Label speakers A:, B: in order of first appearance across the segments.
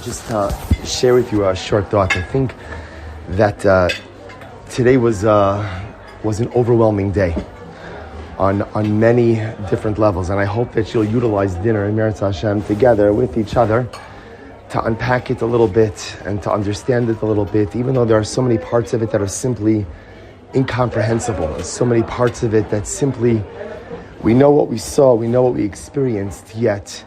A: just share with you a short thought. I think that today was an overwhelming day on many different levels, and I hope that you'll utilize dinner in Meretz Hashem together with each other to unpack it a little bit and to understand it a little bit, even though there are so many parts of it that are simply incomprehensible, and so many parts of it that simply, we know what we saw, we know what we experienced, yet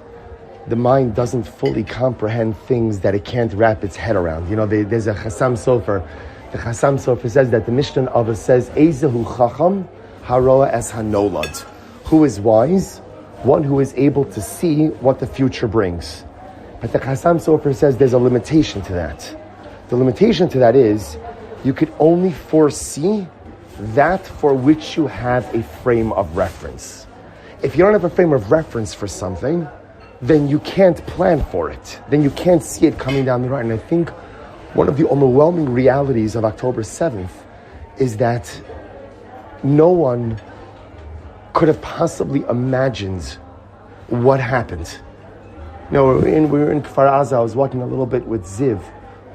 A: the mind doesn't fully comprehend things that it can't wrap its head around. You know, there's a Chassam Sofer. The Chassam Sofer says that the Mishnah of us says, Eizehu Chacham Haroa Es Hanolad. Who is wise? One who is able to see what the future brings. But the Chassam Sofer says there's a limitation to that. The limitation to that is you could only foresee that for which you have a frame of reference. If you don't have a frame of reference for something, then you can't plan for it. Then you can't see it coming down the road. And I think one of the overwhelming realities of October 7th is that no one could have possibly imagined what happened. You know, we were in Kfar Aza. I was walking a little bit with Ziv,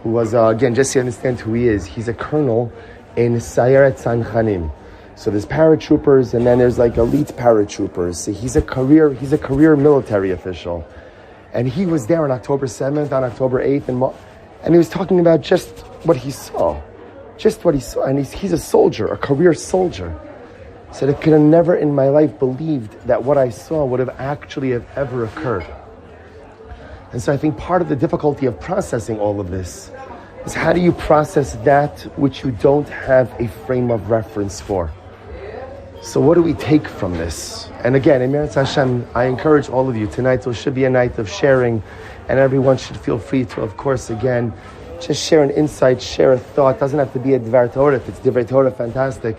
A: who was, again, just so you understand who he is, he's a colonel in Sayeret Tzanchanim. So there's paratroopers, and then there's like elite paratroopers. So he's a career military official. And he was there on October 7th, on October 8th, and he was talking about just what he saw. Just what he saw. And he's a soldier, a career soldier. He said, I could have never in my life believed that what I saw would have actually have ever occurred. And so I think part of the difficulty of processing all of this is how do you process that which you don't have a frame of reference for? So what do we take from this? And again, in Meretz Hashem, I encourage all of you, tonight should be a night of sharing, and everyone should feel free to, of course, again, just share an insight, share a thought. It doesn't have to be a Dvar Torah. If it's Dvar Torah, fantastic.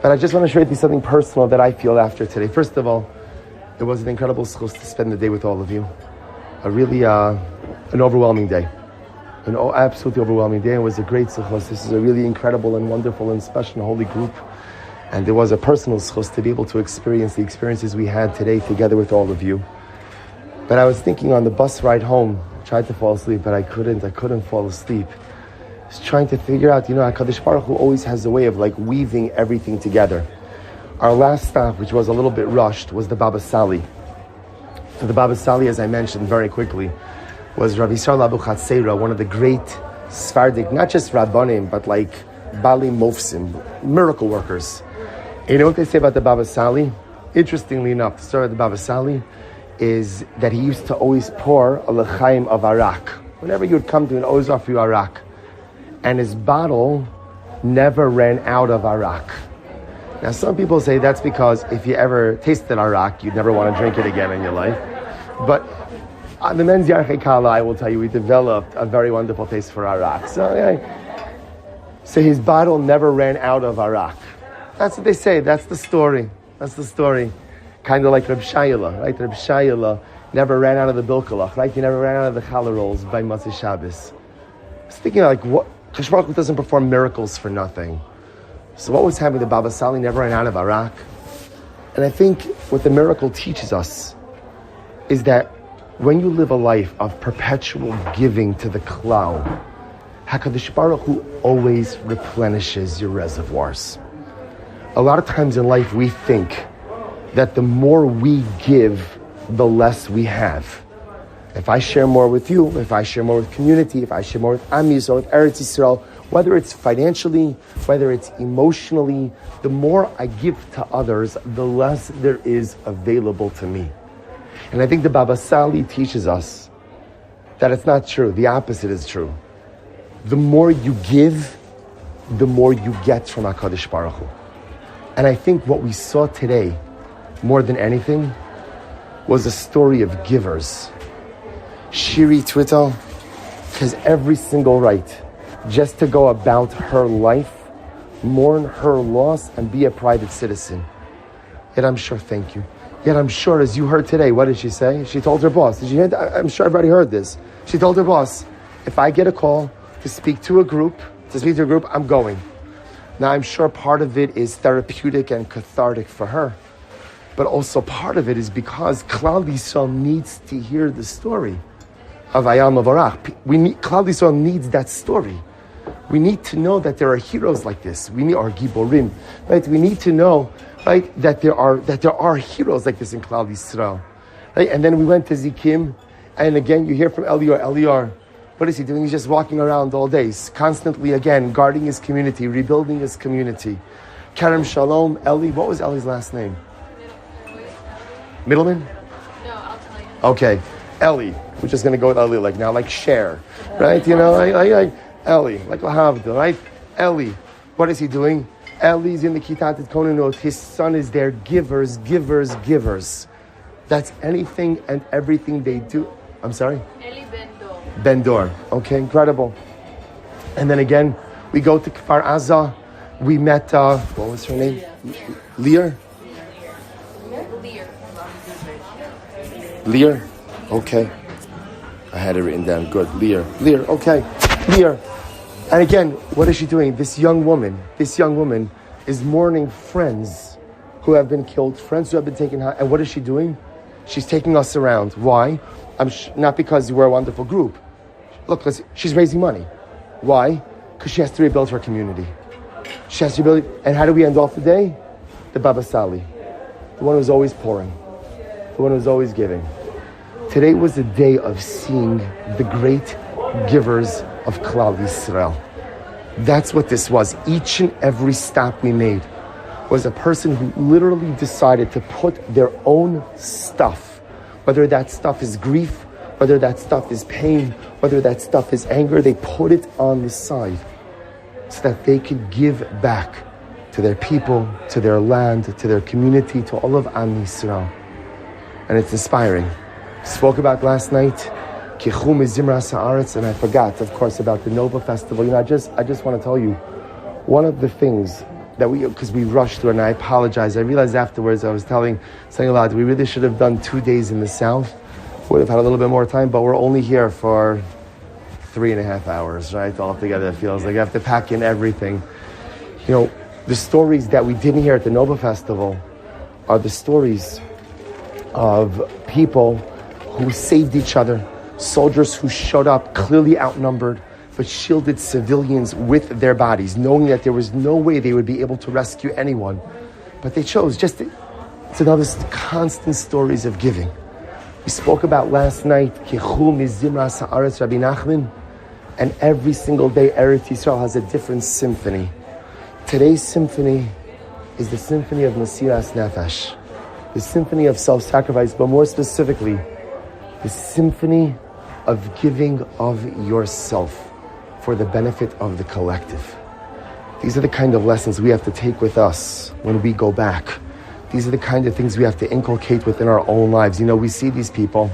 A: But I just want to share with you something personal that I feel after today. First of all, it was an incredible schus to spend the day with all of you. A really, an overwhelming day. An absolutely overwhelming day. It was a great schus. This is a really incredible and wonderful and special and holy group. And there was a personal schus to be able to experience the experiences we had today together with all of you. But I was thinking on the bus ride home, I tried to fall asleep, but I couldn't fall asleep. I was trying to figure out, HaKadosh Baruch Hu always has a way of like weaving everything together. Our last stop, which was a little bit rushed, was the Baba Sali. So the Baba Sali, as I mentioned very quickly, was Rav Yisrael Abu Chatzera, one of the great Sephardic, not just Rabbanim, but like Bali Mofsim, miracle workers. And you know what they say about the Baba Sali? Interestingly enough, the story of the Baba Sali is that he used to always pour a l'chaim of arak. Whenever you would come to an always offer you arak. And his bottle never ran out of arak. Now some people say that's because if you ever tasted arak, you'd never want to drink it again in your life. But on the men's Yarchei Kala, I will tell you, we developed a very wonderful taste for arak. So his bottle never ran out of arak. That's what they say. That's the story. Kind of like Reb Shayla, right? Reb Shayla never ran out of the bilkalach, right? He never ran out of the challah rolls by Matzah Shabbos. I was thinking like, what? Kadosh Baruch Hu doesn't perform miracles for nothing. So what was happening? The Baba Sali never ran out of arak. And I think what the miracle teaches us is that when you live a life of perpetual giving to the klal, HaKadosh Baruch Hu always replenishes your reservoirs. A lot of times in life we think that the more we give, the less we have. If I share more with you, if I share more with community, if I share more with Am Yisrael, with Eretz Yisrael, whether it's financially, whether it's emotionally, the more I give to others, the less there is available to me. And I think the Baba Sali teaches us that it's not true. The opposite is true. The more you give, the more you get from HaKadosh Baruch Hu. And I think what we saw today, more than anything, was a story of givers. Shiri Twittel has every single right just to go about her life, mourn her loss, and be a private citizen. Yet I'm sure, thank you. Yet I'm sure, as you heard today, what did she say? She told her boss. Did you hear that? I'm sure everybody heard this. She told her boss, if I get a call to speak to a group, I'm going. Now, I'm sure part of it is therapeutic and cathartic for her, but also part of it is because Klal Yisrael needs to hear the story. Avayal Mavarach. Klal Yisrael needs that story. We need to know that there are heroes like this. We need our Giborim, right? We need to know, right, that there are heroes like this in Klal Yisrael, right? And then we went to Zikim, and again you hear from Elior. What is he doing? He's just walking around all day, constantly again guarding his community, rebuilding his community. Kerem Shalom, Eli. What was Eli's last name? Middleman?
B: No, I'll tell you.
A: Okay, Eli. We're just gonna go with Eli like now, like Cher, right? You know, like Eli, like Lahavda, right? Eli. What is he doing? Eli's in the Kitat Konanot. His son is there. Givers. That's anything and everything they do. I'm sorry?
B: Eli Ben-Dor.
A: Ben-Dor. Okay, incredible. And then again, we go to Kfar Aza. We met, what was her name? Lear? Lear? Okay. I had it written down. Good. Lear. Okay. Lear. And again, what is she doing? This young woman is mourning friends who have been killed, friends who have been taken high. And what is she doing? She's taking us around. Why? Not because we're a wonderful group. Look, she's raising money. Why? Because she has to rebuild her community. She has to rebuild it. And how do we end off the day? The Baba Sali. The one who's always pouring. The one who's always giving. Today was a day of seeing the great givers of Klal Yisrael. That's what this was. Each and every stop we made was a person who literally decided to put their own stuff, whether that stuff is grief, whether that stuff is pain, whether that stuff is anger, they put it on the side so that they could give back to their people, to their land, to their community, to all of Am Yisrael. And it's inspiring. Spoke about last night, Kichum Zimra Sa'aretz, and I forgot, of course, about the Nova Festival. You know, I just want to tell you, one of the things that because we rushed through, and I apologize. I realized afterwards, I was saying aloud, we really should have done 2 days in the south. Would have had a little bit more time, but we're only here for 3.5 hours, right? All together, it feels like I have to pack in everything. You know, the stories that we didn't hear at the Nova Festival are the stories of people who saved each other, soldiers who showed up clearly outnumbered, but shielded civilians with their bodies, knowing that there was no way they would be able to rescue anyone. But they chose it's another constant stories of giving. We spoke about last night, Kichu Mizimra Sa'aretz Rabbi Nachman, and every single day Eretz Yisrael has a different symphony. Today's symphony is the symphony of Mesiras Nefesh, the symphony of self-sacrifice, but more specifically, the symphony of giving of yourself for the benefit of the collective. These are the kind of lessons we have to take with us when we go back. These are the kind of things we have to inculcate within our own lives. You know, we see these people.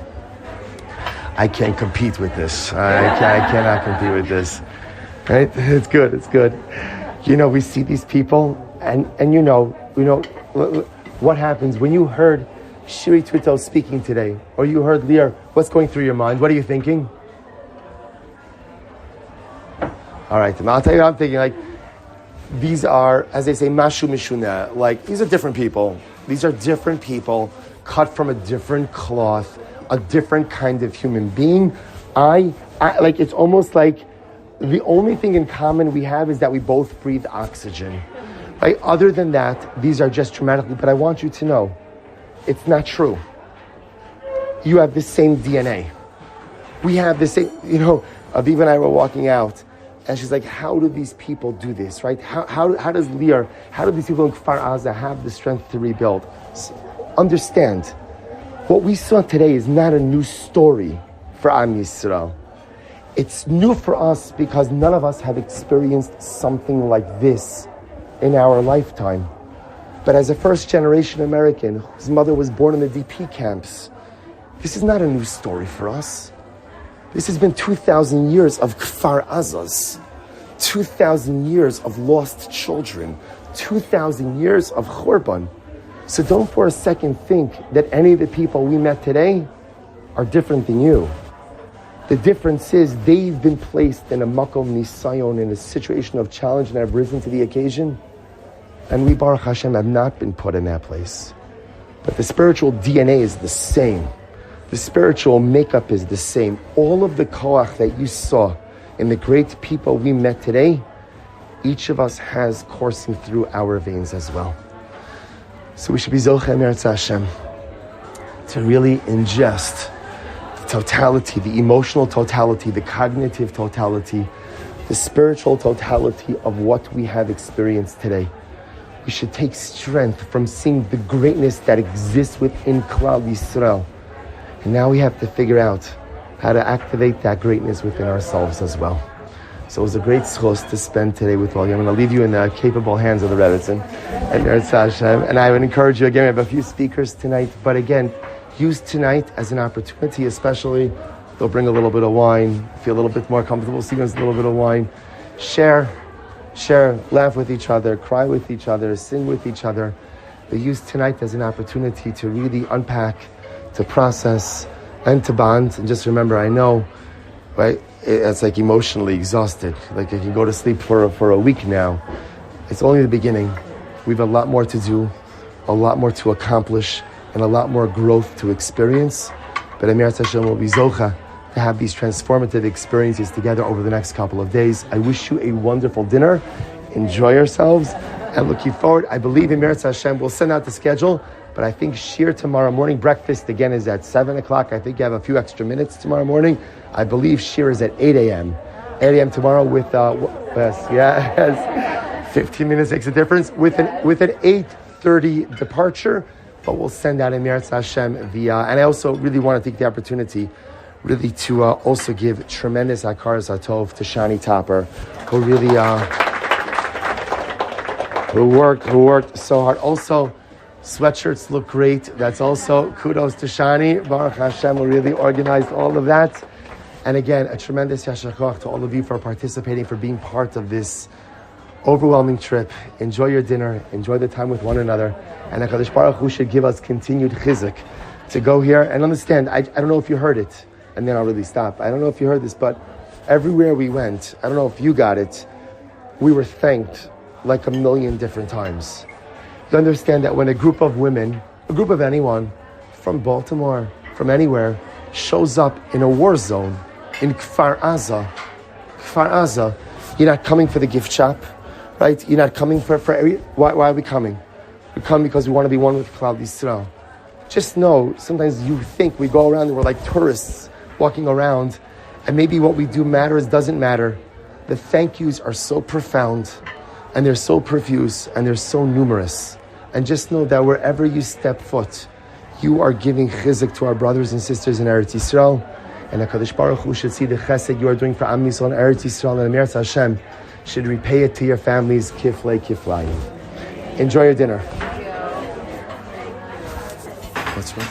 A: I can't compete with this. I cannot compete with this. Right? It's good. You know, we see these people, and you know what happens when you heard Shiri Twito speaking today, or you heard Lear. What's going through your mind? What are you thinking? All right, I'll tell you what I'm thinking. Like, these are, as they say, mashu mishuna. Like, these are different people. These are different people cut from a different cloth, a different kind of human being. I like, it's almost like the only thing in common we have is that we both breathe oxygen. Right? Other than that, these are just dramatically. But I want you to know, it's not true. You have the same DNA. We have the same, you know, Aviva and I were walking out, and she's like, how do these people do this, right? How does Lear, how do these people in Kfar Aza have the strength to rebuild? Understand, what we saw today is not a new story for Am Yisrael. It's new for us because none of us have experienced something like this in our lifetime. But as a first-generation American whose mother was born in the DP camps, this is not a new story for us. This has been 2,000 years of Kfar Azaz, 2,000 years of lost children, 2,000 years of Churban. So don't for a second think that any of the people we met today are different than you. The difference is they've been placed in a makom nisayon, in a situation of challenge, and have risen to the occasion. And we, Baruch Hashem, have not been put in that place. But the spiritual DNA is the same. The spiritual makeup is the same. All of the koach that you saw in the great people we met today, each of us has coursing through our veins as well. So we should be Zocheh Meretz Hashem to really ingest the totality, the emotional totality, the cognitive totality, the spiritual totality of what we have experienced today. We should take strength from seeing the greatness that exists within Klal Yisrael. And now we have to figure out how to activate that greatness within ourselves as well. So it was a great schos to spend today with all you. I'm going to leave you in the capable hands of the Rebbetzin and Meretz Hashem. And I would encourage you, again, we have a few speakers tonight, but again, use tonight as an opportunity, especially, they'll bring a little bit of wine, feel a little bit more comfortable, see us a little bit of wine. Share, laugh with each other, cry with each other, sing with each other. But use tonight as an opportunity to really unpack, to process, and to bond. And just remember, I know, right, it's like emotionally exhausted. Like if you go to sleep for a week now, it's only the beginning. We have a lot more to do, a lot more to accomplish, and a lot more growth to experience. But Meretz Hashem will be Zocha to have these transformative experiences together over the next couple of days. I wish you a wonderful dinner. Enjoy yourselves. And looking forward, I believe in Meretz Hashem. We'll send out the schedule. But I think Shir tomorrow morning, breakfast again is at 7 o'clock. I think you have a few extra minutes tomorrow morning. I believe Shir is at 8 a.m. 8 a.m. tomorrow with, 15 minutes makes a difference. With an 8:30 departure. But we'll send out in Meretz Hashem and I also really want to take the opportunity really to also give tremendous hakaras hatov to Shani Topper, who really, who worked so hard. Also, sweatshirts look great. That's also kudos to Shani. Baruch Hashem, who really organized all of that. And again, a tremendous yashar koach to all of you for participating, for being part of this overwhelming trip. Enjoy your dinner. Enjoy the time with one another. And HaKadosh Baruch Hu should give us continued chizuk to go here and understand. I don't know if you heard it, and then I'll really stop. I don't know if you heard this, but everywhere we went, I don't know if you got it, we were thanked like a million different times. You understand that when a group of women, a group of anyone, from Baltimore, from anywhere, shows up in a war zone, in Kfar Aza, you're not coming for the gift shop, right? You're not coming for why are we coming? We come because we want to be one with Klal Yisrael. Just know, sometimes you think we go around and we're like tourists walking around, and maybe what we do matters, doesn't matter. The thank yous are so profound, and they're so profuse, and they're so numerous. And just know that wherever you step foot, you are giving chizuk to our brothers and sisters in Eretz Yisrael. And HaKadosh Baruch Hu should see the chesed you are doing for Am Yisrael and Eretz Yisrael, and Meretz Hashem should repay it to your families, kiflei kiflayim. Enjoy your dinner.
B: Thank you.
A: What's wrong?